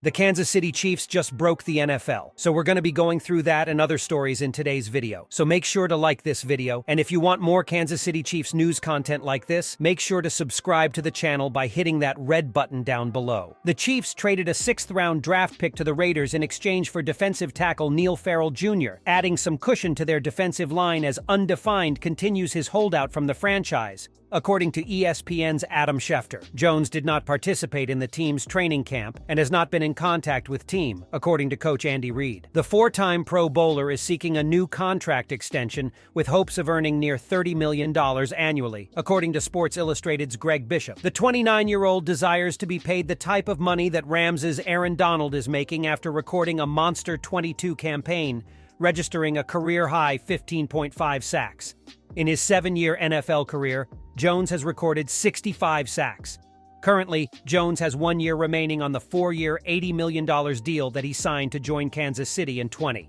The Kansas City Chiefs just broke the NFL, so we're going to be going through that and other stories in today's video. So make sure to like this video, and if you want more Kansas City Chiefs news content like this, make sure to subscribe to the channel by hitting that red button down below. The Chiefs traded a 6th-round draft pick to the Raiders in exchange for defensive tackle Neil Farrell Jr., adding some cushion to their defensive line as Undefined continues his holdout from the franchise. According to ESPN's Adam Schefter, Jones did not participate in the team's training camp and has not been in contact with team, according to coach Andy Reid. The 4-time Pro Bowler is seeking a new contract extension with hopes of earning near $30 million annually, according to Sports Illustrated's Greg Bishop. The 29-year-old desires to be paid the type of money that Rams' Aaron Donald is making after recording a monster 22 campaign, registering a career-high 15.5 sacks. In his 7-year NFL career, Jones has recorded 65 sacks. Currently, Jones has 1 year remaining on the 4-year, $80 million deal that he signed to join Kansas City in 2020.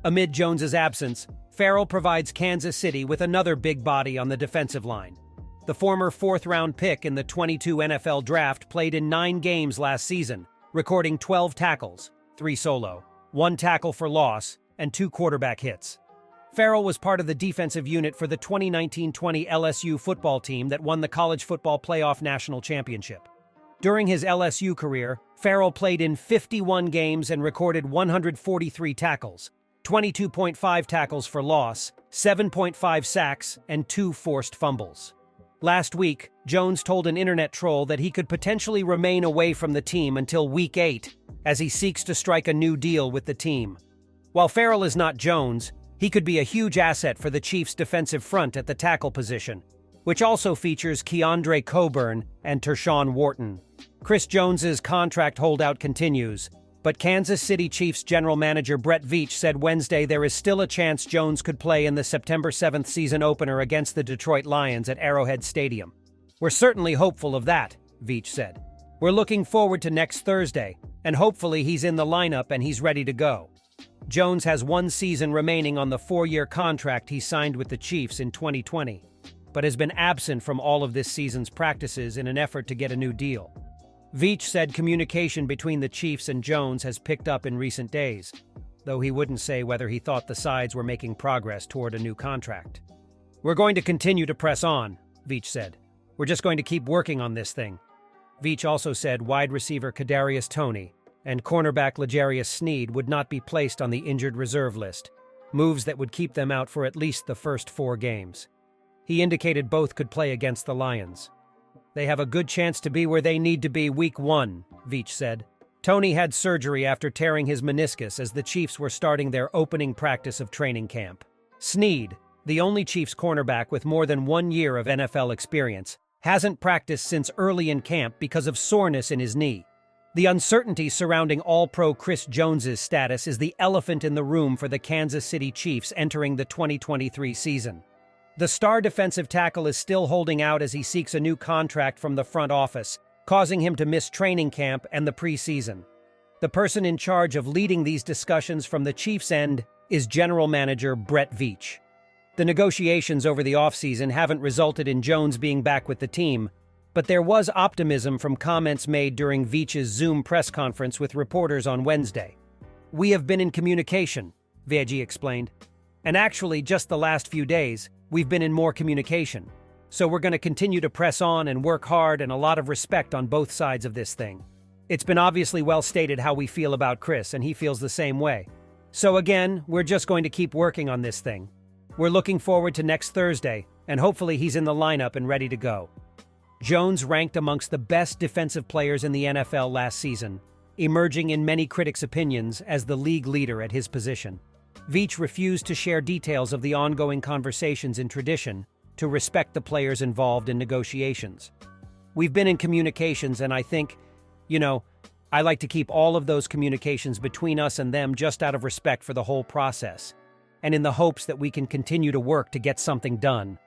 Amid Jones's absence, Farrell provides Kansas City with another big body on the defensive line. The former 4th-round pick in the 22 NFL Draft played in 9 games last season, recording 12 tackles, 3 solo, 1 tackle for loss, and 2 quarterback hits. Farrell was part of the defensive unit for the 2019-20 LSU football team that won the College Football Playoff National Championship. During his LSU career, Farrell played in 51 games and recorded 143 tackles, 22.5 tackles for loss, 7.5 sacks, and 2 forced fumbles. Last week, Jones told an internet troll that he could potentially remain away from the team until Week 8, as he seeks to strike a new deal with the team. While Farrell is not Jones, he could be a huge asset for the Chiefs' defensive front at the tackle position, which also features Keandre Coburn and Tershawn Wharton. Chris Jones's contract holdout continues, but Kansas City Chiefs general manager Brett Veach said Wednesday there is still a chance Jones could play in the September 7th season opener against the Detroit Lions at Arrowhead Stadium. "We're certainly hopeful of that," Veach said. "We're looking forward to next Thursday, and hopefully he's in the lineup and he's ready to go." Jones has 1 season remaining on the 4-year contract he signed with the Chiefs in 2020, but has been absent from all of this season's practices in an effort to get a new deal. Veach said communication between the Chiefs and Jones has picked up in recent days, though he wouldn't say whether he thought the sides were making progress toward a new contract. "We're going to continue to press on," Veach said. "We're just going to keep working on this thing." Veach also said wide receiver Kadarius Toney and cornerback L'Jarius Sneed would not be placed on the injured reserve list, moves that would keep them out for at least the first 4 games. He indicated both could play against the Lions. "They have a good chance to be where they need to be Week 1, Veach said. Toney had surgery after tearing his meniscus as the Chiefs were starting their opening practice of training camp. Sneed, the only Chiefs cornerback with more than 1 year of NFL experience, hasn't practiced since early in camp because of soreness in his knee. The uncertainty surrounding All-Pro Chris Jones's status is the elephant in the room for the Kansas City Chiefs entering the 2023 season. The star defensive tackle is still holding out as he seeks a new contract from the front office, causing him to miss training camp and the preseason. The person in charge of leading these discussions from the Chiefs' end is general manager Brett Veach. The negotiations over the offseason haven't resulted in Jones being back with the team, but there was optimism from comments made during Veach's Zoom press conference with reporters on Wednesday. "We have been in communication," Veach explained. "And actually, just the last few days, we've been in more communication. So we're going to continue to press on and work hard, and a lot of respect on both sides of this thing. It's been obviously well stated how we feel about Chris, and he feels the same way. So again, we're just going to keep working on this thing. We're looking forward to next Thursday, and hopefully he's in the lineup and ready to go." Jones ranked amongst the best defensive players in the NFL last season, emerging in many critics' opinions as the league leader at his position. Veach refused to share details of the ongoing conversations in tradition to respect the players involved in negotiations. "We've been in communications, and I think, I like to keep all of those communications between us and them just out of respect for the whole process, and in the hopes that we can continue to work to get something done."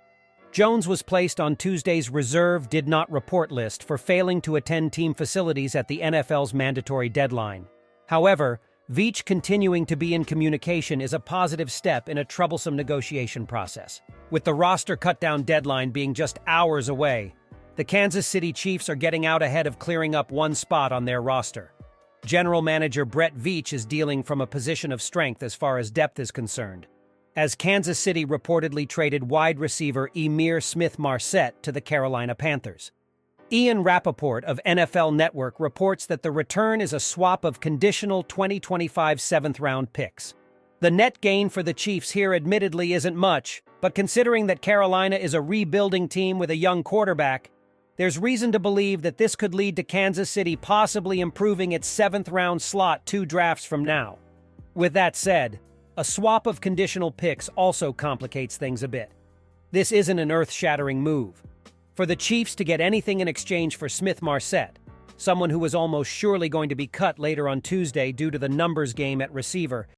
Jones was placed on Tuesday's reserve did not report list for failing to attend team facilities at the NFL's mandatory deadline. However, Veach continuing to be in communication is a positive step in a troublesome negotiation process. With the roster cut-down deadline being just hours away, the Kansas City Chiefs are getting out ahead of clearing up 1 spot on their roster. General Manager Brett Veach is dealing from a position of strength as far as depth is concerned, as Kansas City reportedly traded wide receiver Emir Smith-Marsette to the Carolina Panthers. Ian Rappaport of NFL Network reports that the return is a swap of conditional 2025 seventh-round picks. The net gain for the Chiefs here admittedly isn't much, but considering that Carolina is a rebuilding team with a young quarterback, there's reason to believe that this could lead to Kansas City possibly improving its seventh-round slot 2 drafts from now. With that said, a swap of conditional picks also complicates things a bit. This isn't an earth-shattering move. For the Chiefs to get anything in exchange for Smith-Marsette, someone who was almost surely going to be cut later on Tuesday due to the numbers game at receiver,